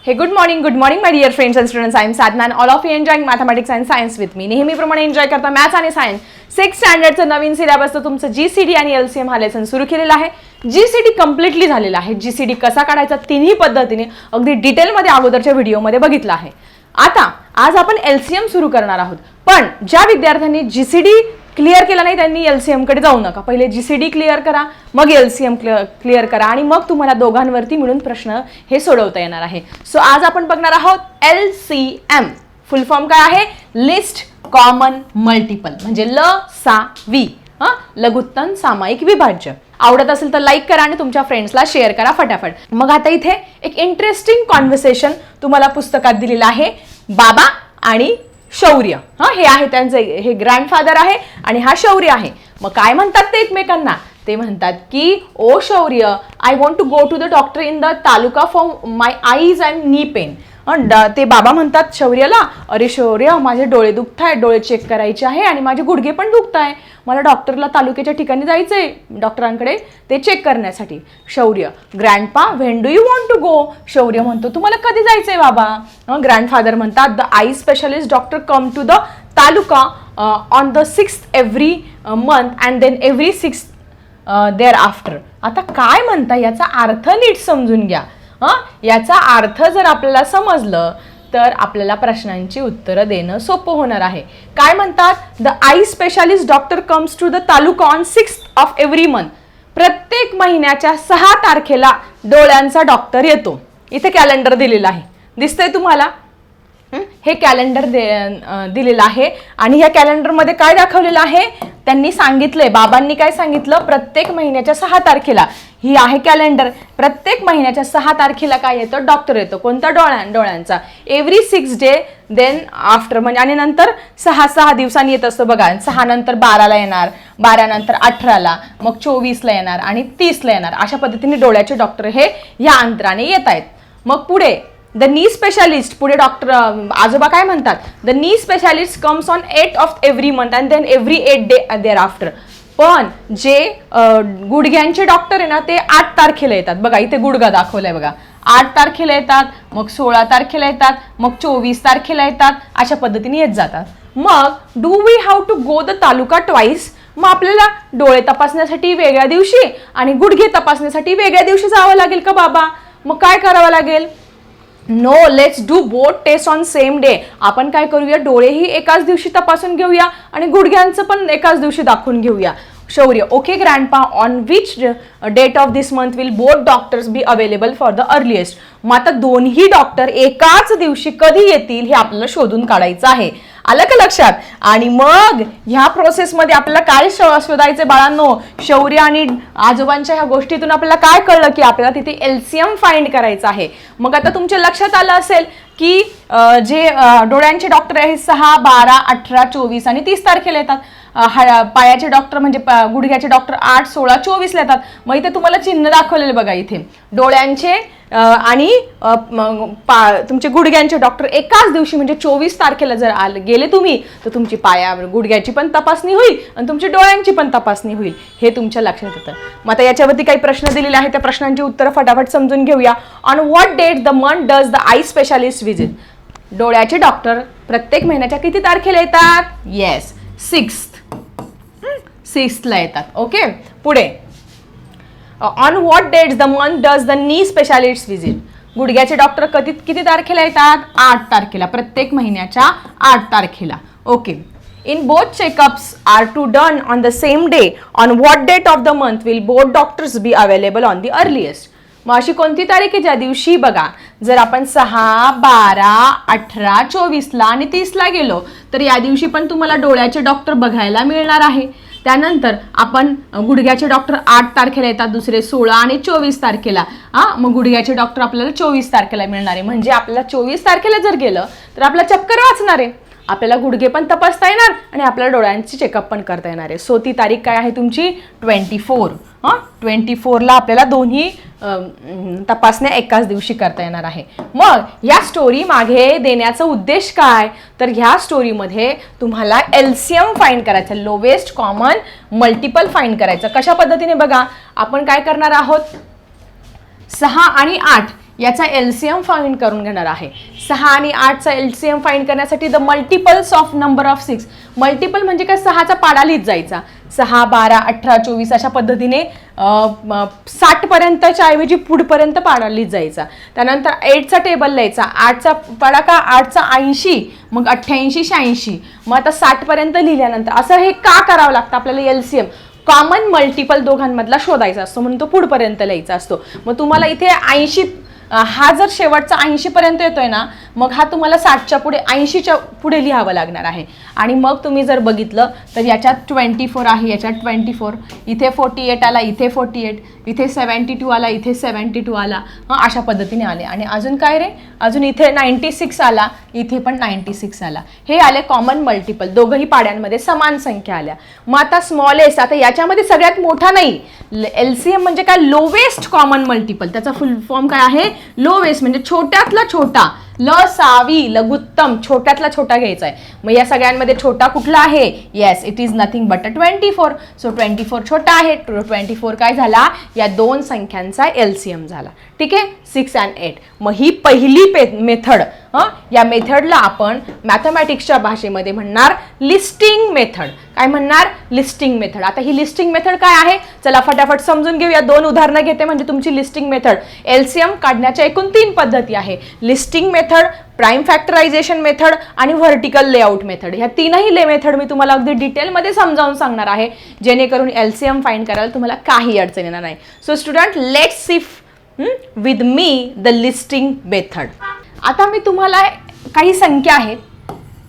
Hey, good morning, my dear friends and students. I am Sadhna and all of you enjoying mathematics and science with me. नेहमीप्रमाणे enjoy करता maths आणि science 6th स्टँडर्डचं नवीन सिलेबसचं तुमचं GCD आणि LCM हा lesson सुरू केलेला आहे. GCD completely झालेला आहे. GCD कसा काढायचा तिन्ही पद्धतीने अगदी डिटेलमध्ये अगोदरच्या व्हिडिओमध्ये बघितलं आहे. आता आज आपण LCM सुरू करणार आहोत. पण ज्या विद्यार्थ्यांनी GCD क्लिअर केला नाही त्यांनी LCM कडे जाऊ नका. पहिले GCD क्लिअर करा, मग LCM क्लिअर करा आणि मग तुम्हाला दोघांवरती मिळून प्रश्न हे सोडवता येणार आहे. सो आज आपण बघणार आहोत LCM. फुल फॉर्म काय आहे? लिस्ट कॉमन मल्टिपल, म्हणजे LSAV, लघुत्तम सामायिक विभाज्य. आवडत असेल तर लाईक करा आणि तुमच्या फ्रेंड्सला शेअर करा फटाफट. मग आता इथे एक इंटरेस्टिंग कॉन्व्हर्सेशन तुम्हाला पुस्तकात दिलेलं आहे. बाबा आणि शौर्य, हे आहे त्यांचे, हे ग्रँडफादर आहे आणि हा शौर्य आहे. मग काय म्हणतात ते एकमेकांना? ते म्हणतात की ओ Shaurya, I want to go to the doctor in the taluka for my eyes and knee pain. ते बाबा म्हणतात शौर्याला, अरे शौर्य, माझे डोळे दुखत आहे, डोळे चेक करायचे आहे आणि माझे गुडघे पण दुखत आहे, मला डॉक्टरला तालुक्याच्या ठिकाणी जायचंय डॉक्टरांकडे ते चेक करण्यासाठी. Shaurya, grandpa, when do you want to go? Shaurya म्हणतो तुम्हाला कधी जायचंय बाबा? ग्रँडफादर म्हणतात the eye specialist doctor come to the taluka on the 6th every month and then every 6th thereafter. आता काय म्हणता याचा अर्थ नीट समजून घ्या. याचा अर्थ जर आपल्याला समजलं तर आपल्याला प्रश्नांची उत्तरं देणं सोपं होणार आहे. काय म्हणतात? The eye specialist doctor comes to the taluka on 6th of every month. प्रत्येक महिन्याच्या 6 तारखेला डोळ्यांचा डॉक्टर येतो. इथे कॅलेंडर दिलेलं आहे, दिसतंय तुम्हाला? हे कॅलेंडर दिलेलं आहे आणि या कॅलेंडरमध्ये काय दाखवलेलं आहे? त्यांनी सांगितलंय, बाबांनी काय सांगितलं? प्रत्येक महिन्याच्या 6 तारखेला, ही आहे कॅलेंडर, प्रत्येक महिन्याच्या 6 तारखेला काय येतं? डॉक्टर येतो. कोणता? डोळ्यांचा. एव्हरी 6 डे देन आफ्टर, म्हणजे आणि नंतर 6 दिवसांनी येत असतं बघा. 6 नंतर 12ला येणार, 12 नंतर 18ला, मग 24ला येणार आणि 30ला येणार. अशा पद्धतीने डोळ्याचे डॉक्टर हे या अंतराने येत आहेत. मग पुढे द नी स्पेशालिस्ट, पुढे डॉक्टर आजोबा काय म्हणतात? The knee specialist comes on 8th of every month and then every 8 day thereafter. पण जे गुडघ्यांचे डॉक्टर आहे ना ते 8 तारखेला येतात. बघा इथे गुडघा दाखवलाय बघा. 8 तारखेला येतात, मग 16 तारखेला येतात, मग 24 तारखेला येतात. अशा पद्धतीने येत जातात. मग do we have to go the taluka twice? मग आपल्याला डोळे तपासण्यासाठी वेगळ्या दिवशी आणि गुडघे तपासण्यासाठी वेगळ्या दिवशी जावं लागेल का बाबा? मग काय करावं लागेल? No, let's do both test on same day. आपण काय करूया? डोळेही एकाच दिवशी तपासून घेऊया आणि गुडघ्यांचं पण एकाच दिवशी दाखवून घेऊया. Shaurya, okay grandpa, on which date of this month will both doctors be available for the earliest. मग आता दोन्ही डॉक्टर एकाच दिवशी कधी येतील हे आपल्याला शोधून काढायचं आहे. आलं का लक्षात? आणि मग ह्या प्रोसेसमध्ये आपल्याला काय शोधायचं बाळांनो? शौर्य आणि आजोबांच्या ह्या गोष्टीतून आपल्याला काय कळलं की आपल्याला तिथे LCM फाइंड करायचं आहे. मग आता तुमच्या लक्षात आलं असेल की जे डोळ्यांचे डॉक्टर आहेत 6, 12, 18, 24 आणि 30 तारखेला येतात. पायाचे डॉक्टर म्हणजे गुडघ्याचे डॉक्टर 8, 16, 24ला येतात. मग इथे तुम्हाला चिन्ह दाखवलेले बघा. इथे डोळ्यांचे आणि तुमचे गुडघ्यांचे डॉक्टर एकाच दिवशी म्हणजे 24 तारखेला जर गेले तुम्ही तर तुमची गुडघ्याची पण तपासणी होईल आणि तुमची डोळ्यांची पण तपासणी होईल. हे तुमच्या लक्षात येतं. मग आता याच्यावरती काही प्रश्न दिलेले आहेत, त्या प्रश्नांची उत्तरं फटाफट समजून घेऊया. On what date the month does the eye specialist visit? डोळ्याचे डॉक्टर प्रत्येक महिन्याच्या किती तारखेला येतात? येस, 6th येतात. ओके, पुढे on what dates the month does the knee specialist visit? गुडघ्याचे डॉक्टर किती तारखेला येतात? 8 तारखेला, प्रत्येक महिन्याच्या 8 तारखेला. Okay, in both checkups are to done on the same day. On what date of the month will both doctors be available on the earliest? मग अशी कोणती तारीख आहे ज्या दिवशी बघा, जर आपण 6, 12, 18, 24ला आणि 30ला गेलो तर या दिवशी पण तुम्हाला डोळ्याचे डॉक्टर बघायला मिळणार आहे. त्यानंतर आपण गुडघ्याचे डॉक्टर 8 तारखेला येतात, दुसरे 16 आणि 24 तारखेला. मग गुडघ्याचे डॉक्टर आपल्याला 24 तारखेला मिळणार आहे. म्हणजे आपल्याला 24 तारखेला जर गेलं तर आपला चक्कर वाचणार आहे. आपल्याला गुडघे पण तपासता येणार आणि आपल्याला डोळ्यांची चेकअप पण करता येणार आहे. सो ती तारीख काय आहे तुमची? 24. 24ला आपल्याला दोन्ही तपासण्या एकाच दिवशी करता येणार आहे. मग या स्टोरी मागे देण्याचा उद्देश काय? तर ह्या स्टोरीमध्ये तुम्हाला LCM फाइंड करायचं, लोवेस्ट कॉमन मल्टिपल फाइंड करायचं. कशा पद्धतीने बघा, आपण काय करणार आहोत? 6 आणि 8 याचा LCM फाइंड करून घेणार आहे. 6 आणि 8चा LCM फाइंड करण्यासाठी the multiples of number of 6. Multiple म्हणजे काय, 6चा पाडा लिहित जायचा. 6, 12, 18, 24 अशा पद्धतीने 60 पर्यंतच्या ऐवजी पुढपर्यंत पाडा लिहित जायचा. त्यानंतर 8चा टेबल लिहायचा. 8चा पाडा का, 8चा 80, मग 88, 86, मग आता 60 पर्यंत लिहिल्यानंतर असं हे का करावं लागतं आपल्याला, LCM कॉमन मल्टिपल दोघांमधला शोधायचा असतो म्हणून तो पुढपर्यंत लिहायचा असतो. मग तुम्हाला इथे 80 हा जर शेवटचा 80 पर्यंत येतोय ना, मग हा तुम्हाला 60च्या पुढे 80च्या पुढे लिहावं लागणार आहे. आणि मग तुम्ही जर बघितलं तर याच्यात 24 आहे, याच्यात 24, इथे 48 आला, इथे 48, इथे 72 आला, इथे 72 आला, अशा पद्धतीने आले. आणि अजून काय रे, अजून इथे 96 आला, इथे पण 96 आला. हे आले कॉमन मल्टिपल, दोघंही पाड्यांमध्ये समान संख्या आल्या. मग आता स्मॉलेस्ट, आता याच्यामध्ये सगळ्यात मोठा नाही, LCM म्हणजे काय, लोवेस्ट कॉमन मल्टिपल. त्याचा फुल फॉर्म काय आहे, लोवेस्ट म्हणजे छोट्यातला छोटा, लसावी लघुत्तम, छोट्यातला छोटा घ्यायचा आहे. मग या सगळ्यांमध्ये छोटा कुठला आहे, yes it is nothing but 24. So 24 छोटा आहे. 24 काय झाला, या दोन संख्यांचा LCM झाला. ठीक आहे, 6 and 8. मग ही पहिली मेथड, या मेथडला आपण मॅथमॅटिक्सच्या भाषेमध्ये म्हणणार लिस्टिंग मेथड. काय म्हणणार, लिस्टिंग मेथड. आता ही लिस्टिंग मेथड काय आहे, चला फटाफट समजून घेऊया. 2 उदाहरणं घेते म्हणजे तुमची लिस्टिंग मेथड. LCM काढण्याच्या एकूण 3 पद्धती आहे, listing method, prime factorisation method आणि व्हर्टिकल लेआउट मेथड. ह्या तीनही मेथड मी तुम्हाला अगदी डिटेलमध्ये समजावून सांगणार आहे, जेणेकरून LCM फाइंड करायला तुम्हाला काही अडचण येणार नाही. So student, let's see with me the listing method. आता मी तुम्हाला काही संख्या आहेत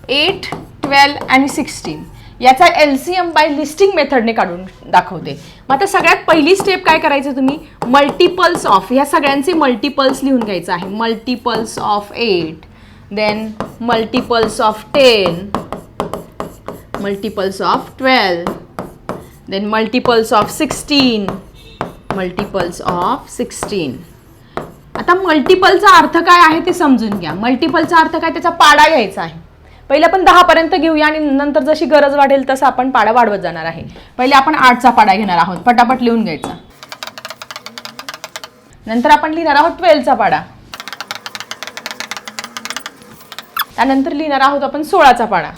8, 12 आणि 16 याचा LCM बाय लिस्टिंग मेथडने काढून दाखवते. मग आता सगळ्यात पहिली स्टेप काय करायचं, तुम्ही मल्टिपल्स ऑफ ह्या सगळ्यांचे मल्टिपल्स लिहून घ्यायचं आहे. Multiples of 8, then multiples of 10, multiples of 12, then multiples of 16, multiples of 16. आता मल्टिपलचा अर्थ काय आहे ते समजून घ्या. मल्टिपलचा अर्थ काय, त्याचा पाडा घ्यायचा आहे. पहिले आपण 10 पर्यंत घेऊया आणि नंतर जशी गरज वाढेल तसं आपण पाडा वाढवत जाणार आहे. पहिले आपण 8चा पाडा घेणार आहोत, पटापट लिहून घ्यायचा. नंतर आपण लिहिणार आहोत 12चा पाडा, त्यानंतर लिहिणार आहोत आपण 16चा पाडा.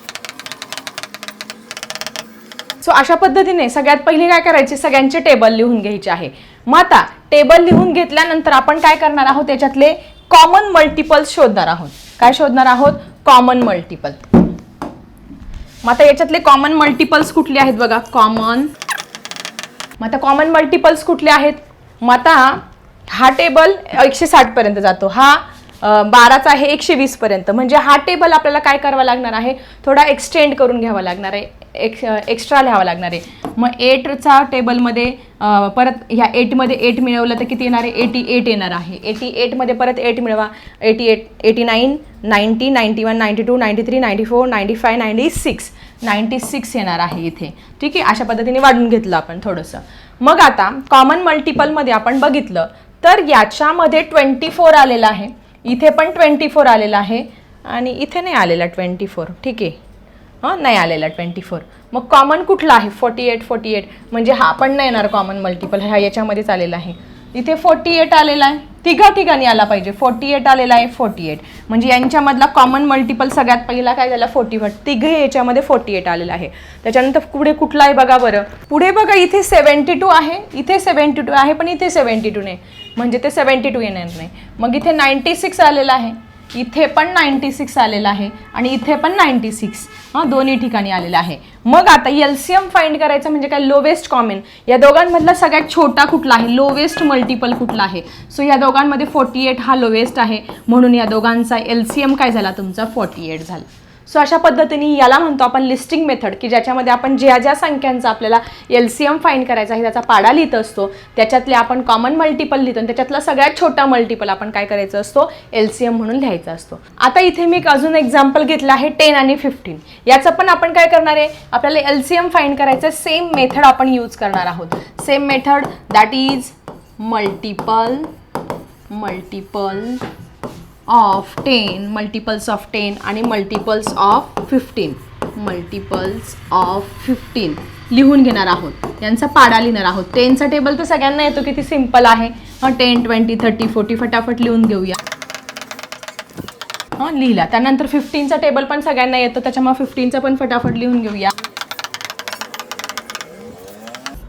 सो अशा पद्धतीने सगळ्यात पहिले काय करायचे, सगळ्यांचे टेबल लिहून घ्यायचे आहे. मग आता टेबल लिहून घेतल्यानंतर आपण काय करणार आहोत, त्याच्यातले कॉमन मल्टिपल्स शोधणार आहोत. काय शोधणार आहोत, कॉमन मल्टिपल. मग आता याच्यातले कॉमन मल्टिपल्स कुठले आहेत बघा, कॉमन. मग आता कॉमन मल्टिपल्स कुठले आहेत, मग आता हा टेबल 160 पर्यंत जातो, हा 12चा आहे 120 पर्यंत. म्हणजे हा टेबल आपल्याला काय करावा लागणार आहे, थोडा एक्सटेंड करून घ्यावा लागणार आहे, एक्स्ट्रा लिहावा लागणार आहे. मग 8चा टेबलमध्ये परत ह्या 8मध्ये 8 मिळवलं तर किती येणार आहे, 88 येणार आहे. 88मध्ये परत 8 मिळवा, 88, 89, 90, 91, 92, 93, 94, 95, 96, 96 येणार आहे इथे. ठीक आहे, अशा पद्धतीने वाढून घेतलं आपण थोडंसं. मग आता कॉमन मल्टिपलमध्ये आपण बघितलं तर याच्यामध्ये 24 आलेला आहे, इथे पण 24 आलेला आहे आणि इथे नाही आलेला 24. ठीक आहे, नाही आलेला 24. मग कॉमन कुठला आहे, 48, 48 म्हणजे हा पण नाही येणार कॉमन मल्टिपल, हा याच्यामध्येच आलेला आहे. इथे 48 आलेला आहे, तिघा ठिकाणी आला पाहिजे. 48 आलेला आहे, 48 म्हणजे यांच्यामधला कॉमन मल्टिपल सगळ्यात पहिला काय झाला, 41. तिघे याच्यामध्ये 48 आलेला आहे. त्याच्यानंतर पुढे कुठला आहे बघा बरं, पुढे बघा इथे 72 आहे, इथे 72 आहे, पण इथे 72 नाही, म्हणजे ते 72 येणार नाही. मग इथे 96 आलेला आहे, इथे पण 96 आलेला आहे आणि इथे पण 96, दोन्ही ठिकाणी आलेला आहे. मग आता LCM फाइंड करायचं म्हणजे काय, लोवेस्ट कॉमन. या दोघांमधला सगळ्यात छोटा कुठला आहे, लोवेस्ट मल्टिपल कुठला आहे. सो या दोघांमध्ये 48 हा लोवेस्ट आहे, म्हणून या दोघांचा LCM काय झाला तुमचा, 48 झाला. सो अशा पद्धतीने याला म्हणतो आपण लिस्टिंग मेथड, की ज्याच्यामध्ये आपण ज्या ज्या संख्यांचा आपल्याला LCM फाइंड करायचा आहे त्याचा पाडा लिहित असतो, त्याच्यातले आपण कॉमन मल्टिपल लिहितो आणि त्याच्यातला सगळ्यात छोटा मल्टिपल आपण काय करायचं असतो, LCM म्हणून लिहायचा असतो. आता इथे मी एक अजून एक्झाम्पल घेतलं आहे 10 आणि 15. याचं पण आपण काय करणार आहे, आपल्याला LCM फाइंड करायचं, सेम मेथड आपण यूज करणार आहोत. Same method, that is multiple of 10, multiples of 10 आणि मल्टिपल्स ऑफ 15, मल्टिपल्स ऑफ 15 लिहून घेणार आहोत. यांचा पाडा लिहिणार आहोत. 10चा टेबल तर सगळ्यांना येतो, किती सिंपल आहे. 10 20 30 40 फटाफट लिहून घेऊया. लिहिला. त्यानंतर 15चा टेबल पण सगळ्यांना येतो, त्याच्यामुळे 15चा पण फटाफट लिहून घेऊया.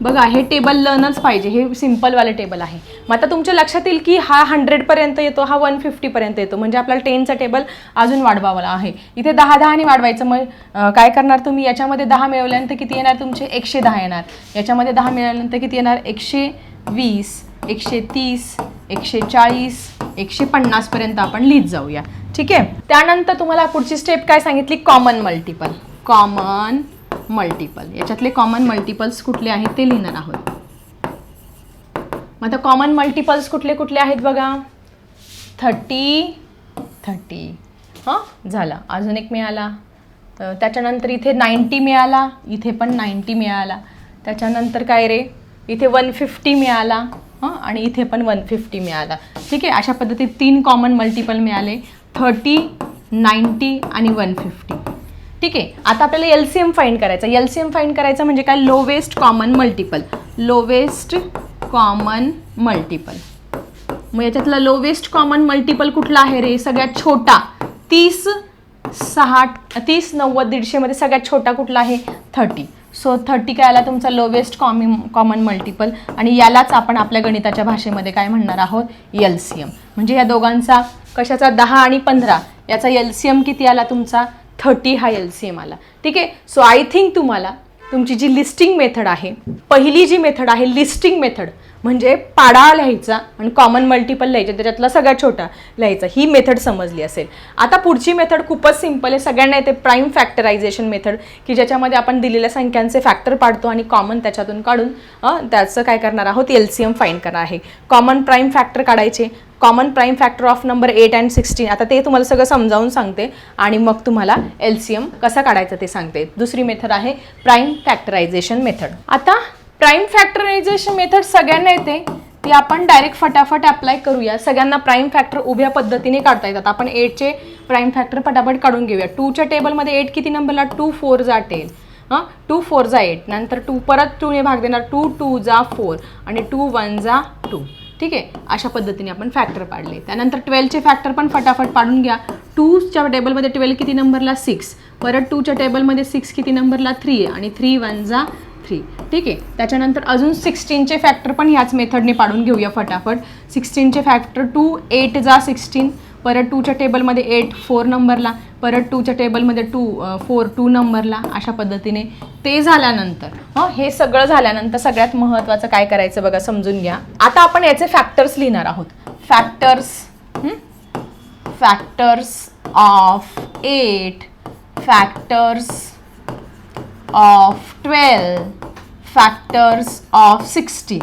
बघा हे टेबल लर्नच पाहिजे, हे सिम्पलवाले टेबल आहे. मग आता तुमच्या लक्षात येईल की हा 100पर्यंत येतो, हा 150पर्यंत येतो, म्हणजे आपल्याला 10चा टेबल अजून वाढवावा आहे. इथे 10 वाढवायचं. मग काय करणार तुम्ही, याच्यामध्ये 10 मिळवल्यानंतर किती येणार तुमचे 110 येणार. याच्यामध्ये 10 मिळवल्यानंतर किती येणार 120 130 140 150पर्यंत आपण लिहित जाऊया. ठीक आहे. त्यानंतर तुम्हाला पुढची स्टेप काय सांगितली, कॉमन मल्टिपल. कॉमन मल्टिपल, याच्यातले कॉमन मल्टिपल्स कुठले आहेत ते लिहिणार आहोत. मग आता कॉमन मल्टिपल्स कुठले कुठले आहेत बघा. 30 झाला. अजून एक मिळाला. त्याच्यानंतर इथे 90 मिळाला, इथे पण 90 मिळाला. त्याच्यानंतर काय रे, इथे 150 मिळाला आणि इथे पण 150 मिळाला. ठीक आहे. अशा पद्धतीत 3 कॉमन मल्टिपल मिळाले, 30 90 आणि 150. ठीक आहे. आता आपल्याला एलसीएम फाइंड करायचा. एलसीएम फाइंड करायचं म्हणजे काय, lowest common multiple. Lowest common multiple. मग याच्यातला लोवेस्ट कॉमन मल्टिपल कुठला आहे रे, सगळ्यात छोटा. 30 60 30 90 150 मध्ये सगळ्यात छोटा कुठला आहे, 30. सो 30 काय आला तुमचा लोवेस्ट कॉमन मल्टिपल. आणि यालाच आपण आपल्या गणिताच्या भाषेमध्ये काय म्हणणार आहोत, एलसीएम. म्हणजे या दोघांचा कशाचा, 10 आणि 15 याचा एलसीएम किती आला तुमचा, 30 हा एलसीएम आला. ठीक आहे. सो आय थिंक तुम्हाला तुमची जी लिस्टिंग मेथड आहे, पहिली जी मेथड आहे लिस्टिंग मेथड, म्हणजे पाडा लिहायचा आणि कॉमन मल्टिपल लिहायचे, त्याच्यातला सगळ्यात छोटा लिहायचा, ही मेथड समजली असेल. आता पुढची मेथड खूपच सिंपल आहे, सगळ्यांना येते, प्राईम फॅक्टरायझेशन मेथड, की ज्याच्यामध्ये आपण दिलेल्या संख्यांचे फॅक्टर पाडतो आणि कॉमन त्याच्यातून काढून त्याचं काय करणार आहोत, एलसीएम फाइंड करणार आहे. कॉमन प्राईम फॅक्टर काढायचे. Common prime factor of number 8 and 16. आता ते तुम्हाला सगळं समजावून सांगते आणि मग तुम्हाला एलसीएम कसा काढायचा ते सांगते. दुसरी मेथड आहे प्राईम फॅक्टरायझेशन मेथड. आता प्राईम फॅक्टरायझेशन मेथड सगळ्यांना येते, ती आपण डायरेक्ट फटाफट अप्लाय करूया. सगळ्यांना प्राईम फॅक्टर उभ्या पद्धतीने काढता येतात. आपण 8चे प्राईम फॅक्टर फटाफट काढून घेऊया. 2च्या टेबलमध्ये 8 किती नंबरला, 2 4 जा 10. 2 4 जा 8. नंतर 2 परत 2ने भाग देणार, 2 2 जा 4 आणि 2 1 जा 2. ठीक आहे. अशा पद्धतीने आपण फॅक्टर पाडले. त्यानंतर 12चे फॅक्टर पण फटाफट पाडून घ्या. 2च्या टेबलमध्ये 12 किती नंबरला, 6. परत 2च्या टेबलमध्ये 6 किती नंबरला, 3 आणि 3 1 जा 3. ठीक आहे. त्याच्यानंतर अजून 16चे फॅक्टर पण ह्याच मेथडने पाडून घेऊया फटाफट. 16चे फॅक्टर 2 8 जा 16. परत 2च्या टेबलमध्ये 8 4 नंबरला. परत 2च्या टेबलमध्ये 2 4 2 नंबरला. अशा पद्धतीने ते झाल्यानंतर हे सगळं झाल्यानंतर सगळ्यात महत्त्वाचं काय करायचं बघा, समजून घ्या. आता आपण याचे फॅक्टर्स लिहिणार आहोत. Factors of 8, factors of 12, factors of 16.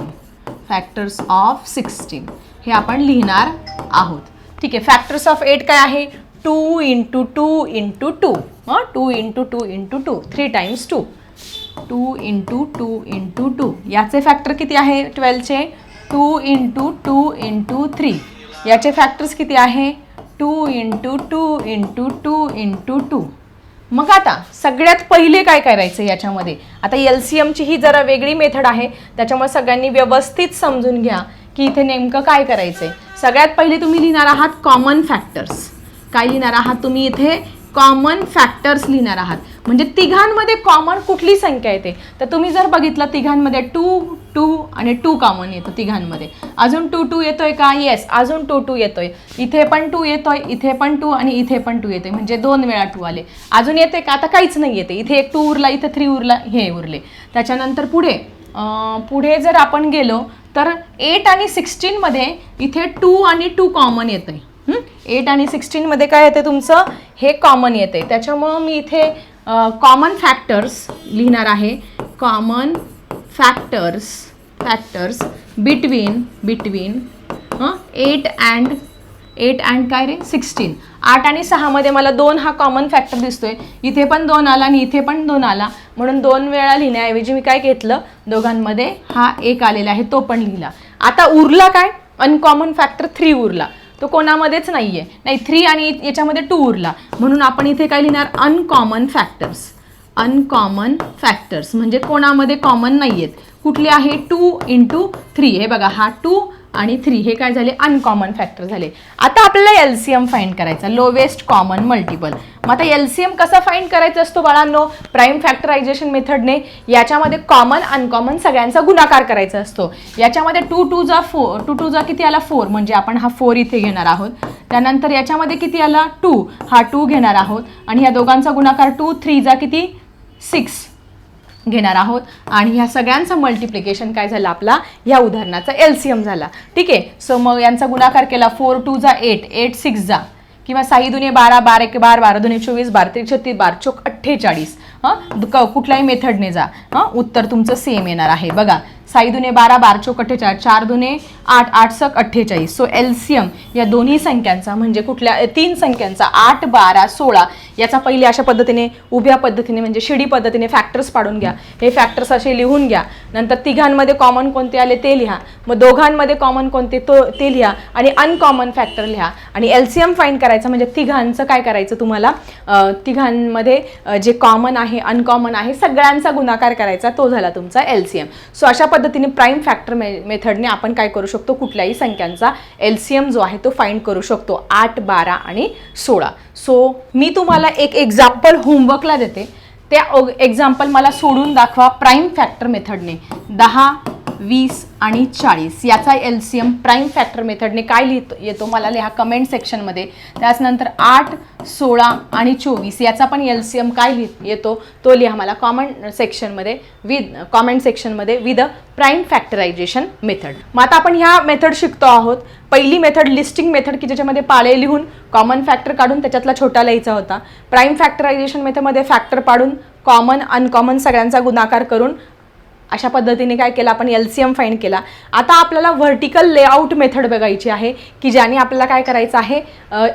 Factors of 16 हे आपण लिहिणार आहोत. ठीक आहे. फॅक्टर्स ऑफ 8 काय आहे, 2 × 2 × 2. 2 × 2 × 2 3 times 2. 2 × 2 × 2. याचे फॅक्टर किती आहे 12चे, 2 × 2 × 3. याचे फॅक्टर्स किती आहे, 2 × 2 × 2 × 2. मग आता सगळ्यात पहिले काय करायचं याच्यामध्ये, आता एलसीएमची ही जरा वेगळी मेथड आहे, त्याच्यामुळे सगळ्यांनी व्यवस्थित समजून घ्या की इथे नेमकं काय करायचंय. सगळ्यात पहिले तुम्ही लिहिणार आहात कॉमन फॅक्टर्स. काय लिहिणार आहात तुम्ही इथे, कॉमन फॅक्टर्स लिहिणार आहात. म्हणजे तिघांमध्ये कॉमन कुठली संख्या येते, तर तुम्ही जर बघितलं तिघांमध्ये 2 2 आणि 2 कॉमन येतो तिघांमध्ये. अजून 2 2 येतोय का, येस अजून 2 2 येतोय. इथे पण 2 येतोय, इथे पण 2 आणि इथे पण 2 येतोय, म्हणजे 2 वेळा 2 आले. अजून येते का, आता काहीच नाही येते. इथे एक 2 उरला, इथे 3 उरला, हे उरले. त्याच्यानंतर पुढे जर आपण गेलो तर 8 आणि 16 मध्ये इथे 2 आणि 2 कॉमन येतंय. 8 आणि 16 मध्ये काय येते तुमचं, हे कॉमन येते. त्याच्यामुळं मी इथे कॉमन फॅक्टर्स लिहिणार आहे. कॉमन फॅक्टर्स बिटवीन 8 अँड काय रे 16. 8 आणि 6 मध्ये मला 2 हा कॉमन फॅक्टर दिसतोय. इथे पण 2 आला आणि इथे पण 2 आला, म्हणून 2 वेळा लिहिण्याऐवजी मी काय घेतलं, दोघांमध्ये हा 1 आलेला आहे तो पण लिहिला. आता उरला काय, अनकॉमन फॅक्टर 3 उरला. तो कोणामध्येच नाहीये, नाही 3 आणि याच्यामध्ये 2 उरला, म्हणून आपण इथे काय लिहिणार, अनकॉमन फॅक्टर्स म्हणजे कोणामध्ये कॉमन नाहीयेत. कुठले आहे, 2 × 3. हे बघा, हा 2 आणि 3 हे काय झाले अनकॉमन फॅक्टर झाले. आता आपल्याला एलसीएम फाइंड करायचा, लोवेस्ट कॉमन मल्टिपल. मग आता एलसीएम कसा फाइंड करायचा असतो बाळांनो, प्राईम फॅक्टरायझेशन मेथडने. याच्यामध्ये कॉमन अनकॉमन सगळ्यांचा गुणाकार करायचा असतो. याच्यामध्ये 2 2 जा किती आला 4, म्हणजे आपण हा 4 इथे घेणार आहोत. त्यानंतर याच्यामध्ये किती आला 2, हा 2 घेणार आहोत आणि ह्या दोघांचा गुणाकार 2 3 जा किती 6 घेणार आहोत आणि ह्या सगळ्यांचं मल्टिप्लिकेशन काय झालं आपला ह्या उदाहरणाचा एलसीएम झाला. ठीक आहे. सो मग यांचा गुणाकार केला 4 2 जा 8 8 6 जा किंवा 6 दुने 12 12 1 12 12 दुने 24 12 3 36 12 चोक 48. कुठल्याही मेथडने जा, उत्तर तुमचं सेम येणार आहे. बघा 6 दुने 12 12 चोक 48 4 दुने 8 8 सक 48. सो एलसीएम या दोन्ही संख्यांचा म्हणजे कुठल्या 3 संख्यांचा 8 12 16 याचा पहिले अशा पद्धतीने उभ्या पद्धतीने म्हणजे शिडी पद्धतीने फॅक्टर्स पाडून घ्या. हे फॅक्टर्स असे लिहून घ्या. नंतर तिघांमध्ये कॉमन कोणते आले ते लिहा, मग दोघांमध्ये कॉमन कोणते ते लिहा आणि अनकॉमन फॅक्टर लिहा आणि एलसीएम फाइंड करायचं. म्हणजे तिघांचं काय करायचं तुम्हाला, तिघांमध्ये जे कॉमन आहे अनकॉमन आहे सगळ्यांचा गुणाकार करायचा, तो झाला तुमचा एलसीएम. सो अशा पद्धतीने प्राईम फॅक्टर मेथडने आपण काय करू शकतो, कुठल्याही संख्यांचा एलसीएम जो आहे तो फाइंड करू शकतो, 8 12 आणि 16. सो मी तुम्हाला एक एक्झाम्पल होमवर्कला देते, त्या एक्झाम्पल मला सोडून दाखवा प्राईम फॅक्टर मेथडने. 10 20 आणि 40 याचा एलसीएम प्राईम फॅक्टर मेथडने काय येतो मला लिहा कमेंट सेक्शनमध्ये. त्याचनंतर 8 16 आणि 24 याचा पण एलसीएम काय येतो तो लिहा मला कमेंट सेक्शनमध्ये विथ प्राईम फॅक्टरायझेशन मेथड. मग आता आपण ह्या मेथड शिकतो आहोत. पहिली मेथड लिस्टिंग मेथड की ज्याच्यामध्ये पाळे लिहून कॉमन फॅक्टर काढून त्याच्यातला छोटा लिहायचा होता. प्राईम फॅक्टरायझेशन मेथडमध्ये फॅक्टर पाडून कॉमन अनकॉमन सगळ्यांचा गुणाकार करून अशा पद्धतीने काय केलं आपण एलसीएम फाइंड केला. आता आपल्याला व्हर्टिकल लेआउट मेथड बघायची आहे की ज्याने आपल्याला काय करायचं आहे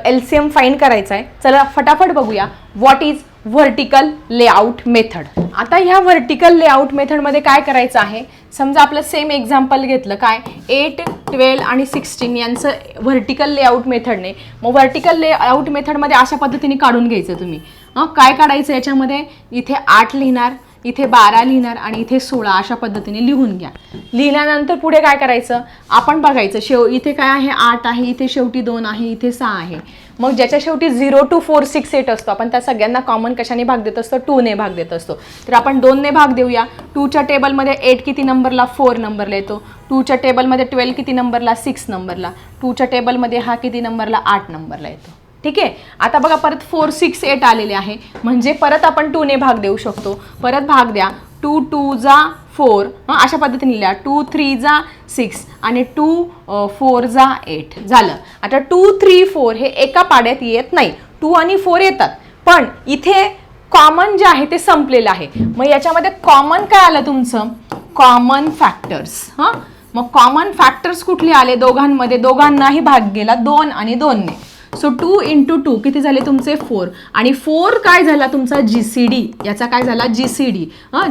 एलसीएम फाइंड करायचं आहे. चला फटाफट बघूया what is vertical layout method. आता ह्या व्हर्टिकल लेआउट मेथडमध्ये काय करायचं आहे, समजा आपलं सेम एक्झाम्पल घेतलं काय 8 12 आणि 16 यांचं व्हर्टिकल लेआउट मेथडने. मग व्हर्टिकल लेआउट मेथडमध्ये अशा पद्धतीने काढून घ्यायचं तुम्ही. काय काढायचं याच्यामध्ये, इथे 8 लिहिणार, इथे 12 लिहिणार आणि इथे 16 अशा पद्धतीने लिहून घ्या. लिहिल्यानंतर पुढे काय करायचं आपण बघायचं, इथे काय आहे 8 आहे, इथे शेवटी 2 आहे, इथे 6 आहे. मग ज्याच्या शेवटी 0 2 4 6 8 असतो आपण त्या सगळ्यांना कॉमन कशाने भाग देत असतो 2 ने भाग देत असतो. तर आपण 2 ने भाग देऊया. 2 च्या टेबलमध्ये 8 किती नंबरला 4 नंबरला येतो. 2 च्या टेबलमध्ये 12 किती नंबरला 6 नंबरला. 2 च्या टेबलमध्ये हा किती नंबरला 8 नंबरला येतो. ठीक आहे. आता बघा परत 4 6 8 आलेले आहे म्हणजे परत आपण 2 ने भाग देऊ शकतो. परत भाग द्या. 2 2 जा 4 अशा पद्धतीने लिहा. 2 3 जा 6 आणि 2 4 जा 8 झालं. आता 2 3 4 हे एका पाड्यात येत नाही, 2 आणि 4 येतात पण इथे कॉमन जे आहे ते संपलेलं आहे. मग याच्यामध्ये कॉमन काय आलं तुमचं कॉमन फॅक्टर्स. मग कॉमन फॅक्टर्स कुठले आले दोघांमध्ये, दोघांनाही भाग गेला 2 आणि 2 ने. सो 2 × 2 किती झाले तुमचे 4 आणि 4 काय झाला तुमचा जीसीडी. याचा काय झाला जीसीडी.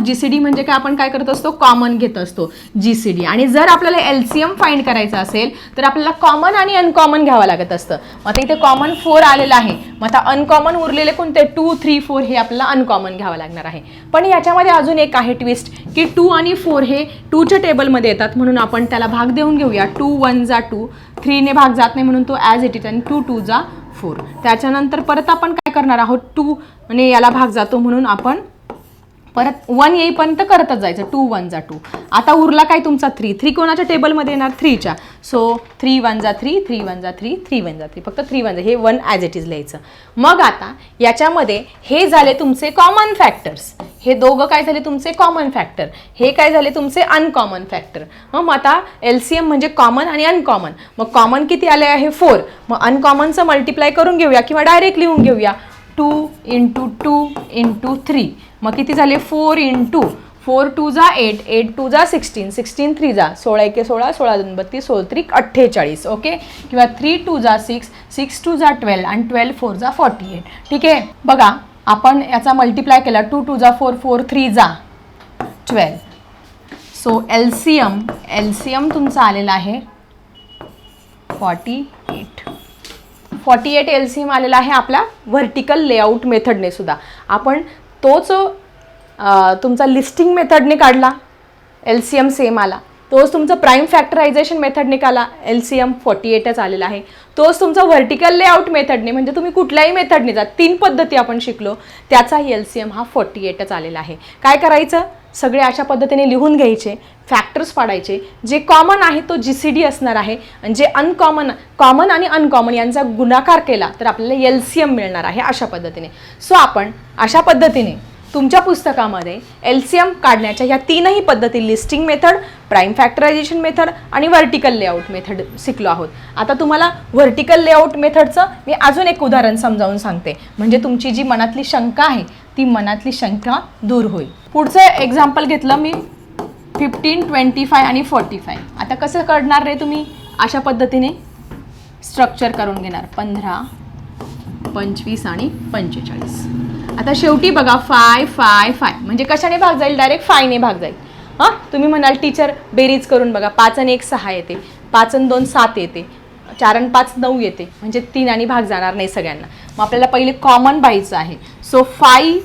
जीसीडी म्हणजे काय आपण काय करत असतो कॉमन घेत असतो जीसीडी. आणि जर आपल्याला एलसीएम फाइंड करायचं असेल तर आपल्याला कॉमन आणि अनकॉमन घ्यावं लागत असतं. मग आता इथे कॉमन 4 आलेलं आहे, मग आता अनकॉमन उरलेले कोणते 2 3 4 हे आपल्याला अनकॉमन घ्यावं लागणार आहे. पण याच्यामध्ये अजून एक आहे ट्विस्ट की 2 आणि 4 हे 2 च्या टेबलमध्ये येतात म्हणून आपण त्याला भाग देऊन घेऊया. 2 1 जा 2, 3 ने भाग जात नाही म्हणून तो ॲज इट इज आणि 2 2 जा 4. त्याच्यानंतर परत आपण काय करणार आहोत 2 ने याला भाग जातो म्हणून आपण परत 1 येईपर्यंत करतच जायचं. 2 1 जा 2. आता उरला काय तुमचा 3. 3 कोणाच्या टेबलमध्ये येणार 3 च्या. सो 3 1 जा 3 3 1 जा 3 3 1 जा 3 फक्त 3 1 जा हे 1 ॲज इट इज लिहायचं. मग आता याच्यामध्ये हे झाले तुमचे कॉमन फॅक्टर्स. हे दोघं काय झाले तुमचे कॉमन फॅक्टर, हे काय झाले तुमचे अनकॉमन फॅक्टर. मग आता एलसीएम म्हणजे कॉमन आणि अनकॉमन. मग कॉमन किती आले आहे 4. मग अनकॉमनचं मल्टिप्लाय करून घेऊया किंवा डायरेक्ट लिहून घेऊया. 2 × 2 × 3 मग किती झाले 4 × 4 2 जा 8 8 2 जा 16 16 3 जा 16 1 16 16 2 32 16 3 48. ओके. किंवा 3 2 जा 6 6 2 जा 12 आणि 12 4 जा 48. ठीक आहे. बघा आपण याचा मल्टिप्लाय केला 2 2 जा 4 4 3 जा 12. सो एलसीएम तुमचा आलेला आहे 48 एलसीएम आलेला आहे आपल्या व्हर्टिकल लेआउट मेथडने सुद्धा. आपण तोच तुमचा लिस्टिंग मेथडने काढला एलसीएम सेम आला. तोच तुमचं प्राईम फॅक्टरायझेशन मेथड निकाला LCM 48च आलेला आहे. तोच तुमचा व्हर्टिकल लेआउट मेथडने म्हणजे तुम्ही कुठल्याही मेथडने जा, 3 पद्धती आपण शिकलो त्याचाही LCM हा 48च आलेला आहे. काय करायचं, सगळे अशा पद्धतीने लिहून घ्यायचे, फॅक्टर्स पाडायचे. जे कॉमन आहे तो GCD असणार आहे आणि जे कॉमन आणि अनकॉमन यांचा गुणाकार केला तर आपल्याला LCM मिळणार आहे अशा पद्धतीने. सो आपण अशा पद्धतीने तुमच्या पुस्तकामध्ये LCM काढण्याच्या ह्या 3ही पद्धती, listing method, prime factorisation method आणि व्हर्टिकल लेआउट मेथड शिकलो आहोत. आता तुम्हाला व्हर्टिकल लेआउट मेथडचं मी अजून एक उदाहरण समजावून सांगते, म्हणजे तुमची जी मनातली शंका आहे ती मनातली शंका दूर होईल. पुढचं एक्झाम्पल घेतलं मी 15, 25 आणि 45. आता कसं करणार रे तुम्ही, अशा पद्धतीने स्ट्रक्चर करून घेणार 15, 25 आणि 45. आता शेवटी बघा 5, 5, 5 म्हणजे कशाने भाग जाईल, डायरेक्ट 5ने भाग जाईल. हां, तुम्ही म्हणाल टीचर बेरीज करून बघा, 5 आणि 1 6 येते, 5 आणि 2 7 येते, 4 आणि 5 9 येते, म्हणजे 3 आणि भाग जाणार नाही सगळ्यांना. मग आपल्याला पहिले कॉमन पाहायचं आहे. सो 5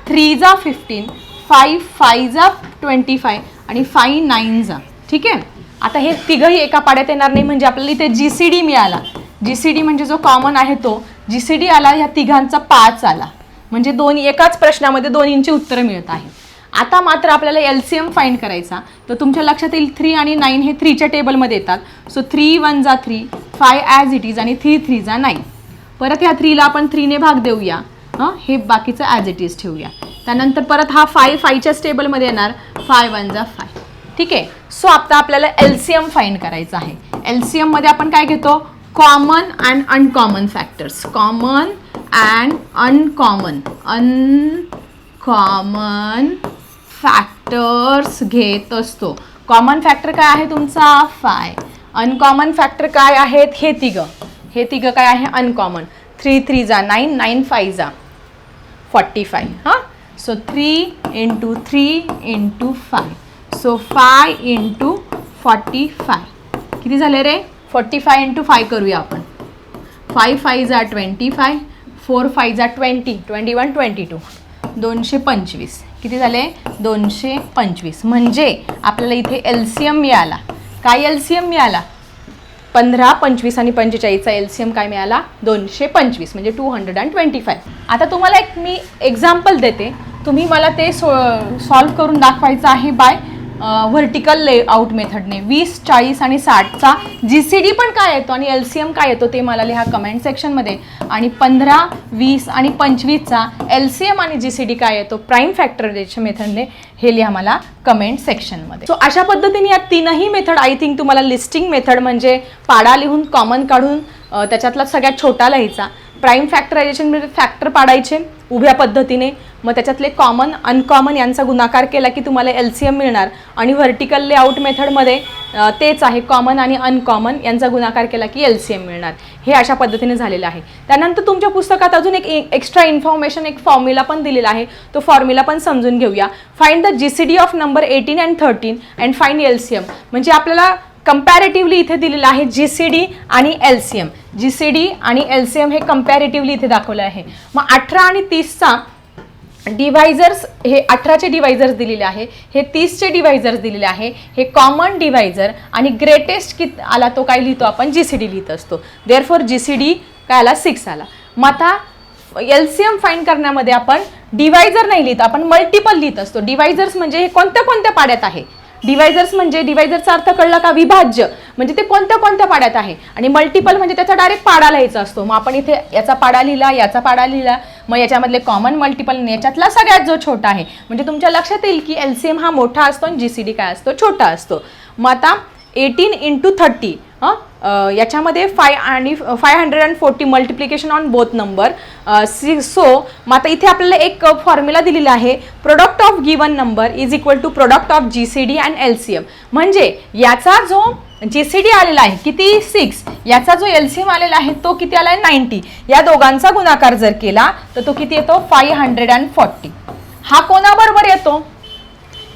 3 जा 15, 5 5 जा 25 आणि 5 9 जा. ठीक आहे. आता हे तिघही एका पाड्यात येणार नाही, म्हणजे आपल्याला इथे GCD मिळाला. GCD म्हणजे जो कॉमन आहे तो GCD आला, ह्या तिघांचा 5 आला, म्हणजे एकाच प्रश्नामध्ये दोन्हींची उत्तरं मिळत आहे. आता मात्र आपल्याला LCM फाइंड करायचा. तर तुमच्या लक्षात येईल 3 आणि 9 हे 3च्या टेबलमध्ये येतात. सो 3 1 जा 3, 5 ॲज इट इज आणि 3 3 जा 9. परत ह्या 3ला आपण 3ने भाग देऊया, हे बाकीचं ॲज इट इज ठेवूया. त्यानंतर परत हा 5 5च्याच टेबलमध्ये येणार, 5 1 जा 5. ठीक आहे. सो आता आपल्याला LCM फाइंड करायचं आहे. LCM मध्ये आपण काय घेतो, common and uncommon factors. Common and uncommon factors घेत असतो. कॉमन फॅक्टर काय आहे तुमचा 5, अनकॉमन फॅक्टर काय आहेत हे तिघं काय आहे अनकॉमन. 3 3 जा 9, 9 5 जा 45. हां, सो 3 × 3 × 5, सो 5 × 45 किती झाले रे, 45 × 5 करूया आपण. 5 5 जा 25, 4 5 जा 20, 21 22, 225 किती झाले 225. म्हणजे आपल्याला इथे LCM मिळाला. काय LCM मिळाला, 15 25 आणि 45चा LCM काय मिळाला 225, म्हणजे 225. आता तुम्हाला एक मी एक्झाम्पल देते, तुम्ही मला ते सॉल्व करून दाखवायचं आहे बाय व्हर्टिकल लेआउट मेथडने. 20 40 आणि 60चा GCD पण काय येतो आणि LCM काय येतो ते मला लिहा कमेंट सेक्शनमध्ये. आणि 15 20 आणि 25चा LCM आणि GCD काय येतो प्राईम फॅक्टरायझेशन मेथडने हे लिहा मला कमेंट सेक्शनमध्ये. सो अशा पद्धतीने या 3ही मेथड, आय थिंक तुम्हाला लिस्टिंग मेथड म्हणजे पाडा लिहून कॉमन काढून त्याच्यातला सगळ्यात छोटा लिहायचा, प्राईम फॅक्टरायझेशन म्हणजे फॅक्टर पाडायचे उभ्या पद्धतीने, मग त्याच्यातले कॉमन अनकॉमन यांचा गुणाकार केला की तुम्हाला LCM मिळणार. आणि व्हर्टिकल लेआउट मेथडमध्ये तेच आहे, कॉमन आणि अनकॉमन यांचा गुणाकार केला की LCM मिळणार. हे अशा पद्धतीने झालेलं आहे. त्यानंतर तुमच्या पुस्तकात अजून एक एक्स्ट्रा इन्फॉर्मेशन, एक फॉर्म्युला पण दिलेला आहे, तो फॉर्म्युला पण समजून घेऊया. Find the GCD of number 18 and 13 and find LCM. म्हणजे आपल्याला कंपॅरेटिव्हली इथे दिलेलं आहे GCD आणि LCM. GCD आणि LCM हे कंपॅरेटिव्हली इथे दाखवलं आहे. मग 18 आणि 30चा डिवायझर्स, हे 18चे डिवायझर्स दिलेले आहे, हे 30चे डिवायझर्स दिलेले आहे, हे कॉमन डिवायझर आणि ग्रेटेस्ट किती आला तो काय लिहितो आपण GCD लिहित असतो. देअरफॉर GCD काय आला 6 आला. मग आता LCM फाइंड करण्यामध्ये आपण डिवायझर नाही लिहित, आपण मल्टिपल लिहित असतो. डिवायझर्स म्हणजे हे कोणत्या कोणत्या पाड्यात आहे. डिवायझर्स म्हणजे डिवायझरचा अर्थ कळला का, विभाज्य, म्हणजे ते कोणत्या कोणत्या पाड्यात आहे. आणि मल्टिपल म्हणजे त्याचा डायरेक्ट पाडा लिहायचा असतो. मग आपण इथे याचा पाडा लिहिला, याचा पाडा लिहिला, मग याच्यामधले कॉमन मल्टिपल याच्यातला सगळ्यात जो छोटा आहे, म्हणजे तुमच्या लक्षात येईल की LCM हा मोठा असतो आणि GCD काय असतो छोटा असतो. मग आता 18 × 30 याच्यामध्ये 540 multiplication on both number. So मग आता इथे आपल्याला एक फॉर्म्युला दिलेला आहे, product of given number is equal to product of GCD and LCM. म्हणजे याचा जो GCD आलेला आहे किती 6, याचा जो LCM आलेला आहे तो किती आला आहे 90. या दोघांचा गुणाकार जर केला तर तो किती येतो 540. हा कोणाबरोबर येतो,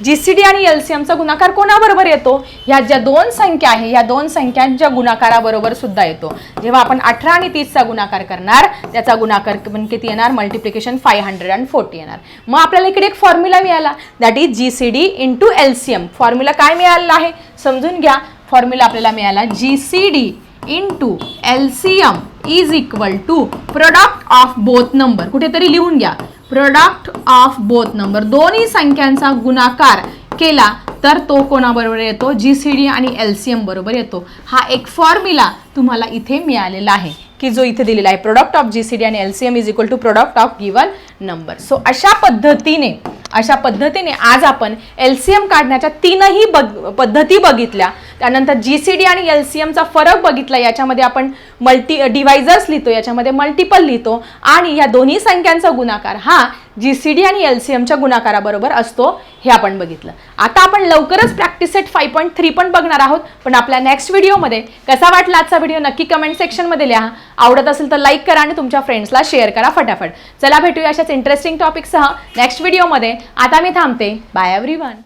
जीसीडी आणि एलसीएमचा गुणाकार कोणाबरोबर येतो? ह्या ज्या दोन संख्या आहे या दोन संख्यांच्या गुणाकाराबरोबर सुद्धा येतो. जेव्हा आपण 18 आणि 30चा गुणाकार करणार त्याचा गुणाकार पण किती येणार? मल्टिप्लिकेशन 540 येणार. मग आपल्याला इकडे एक फॉर्म्युला मिळाला, that is GCD into LCM. Formula काय मिळालेला आहे समजून घ्या. फॉर्म्युला आपल्याला मिळाला GCD into LCM is equal to product of both number. कुठेतरी लिहून घ्या, प्रोडक्ट ऑफ बोथ नंबर. दोन्ही संख्यांचा गुणाकार केला तर तो कोणाबरोबर येतो? जीसीडी आणि एलसीएम बरोबर येतो. हा एक फॉर्म्युला तुम्हाला इथे मिळालेला आहे की जो इथे दिलेला आहे, प्रोडक्ट ऑफ जीसीडी आणि LCM is equal to product of given number. So अशा पद्धतीने आज आपण एलसीएम काढण्याच्या तीनही पद्धती बघितल्या. त्यानंतर जीसीडी आणि एलसीएमचा फरक बघितला. याच्यामध्ये आपण डिवायझर्स लिहितो, याच्यामध्ये मल्टिपल लिहितो आणि या दोन्ही संख्यांचा गुणाकार हा जीसीडी आणि एलसीएमच्या गुणाकाराबरोबर असतो हे आपण बघितलं. आता आपण लवकरच प्रॅक्टिस सेट 5.3 पण बघणार आहोत. पण आपल्या नेक्स्ट व्हिडिओमध्ये कसा वाटला आजचा व्हिडिओ नक्की कमेंट सेक्शनमध्ये लिहा. आवडत असेल तर लाईक करा आणि तुमच्या फ्रेंड्सला शेअर करा फटाफट. चला भेटूया अशाच इंटरेस्टिंग टॉपिकसह नेक्स्ट व्हिडिओमध्ये. आता मी थांबते. Bye everyone.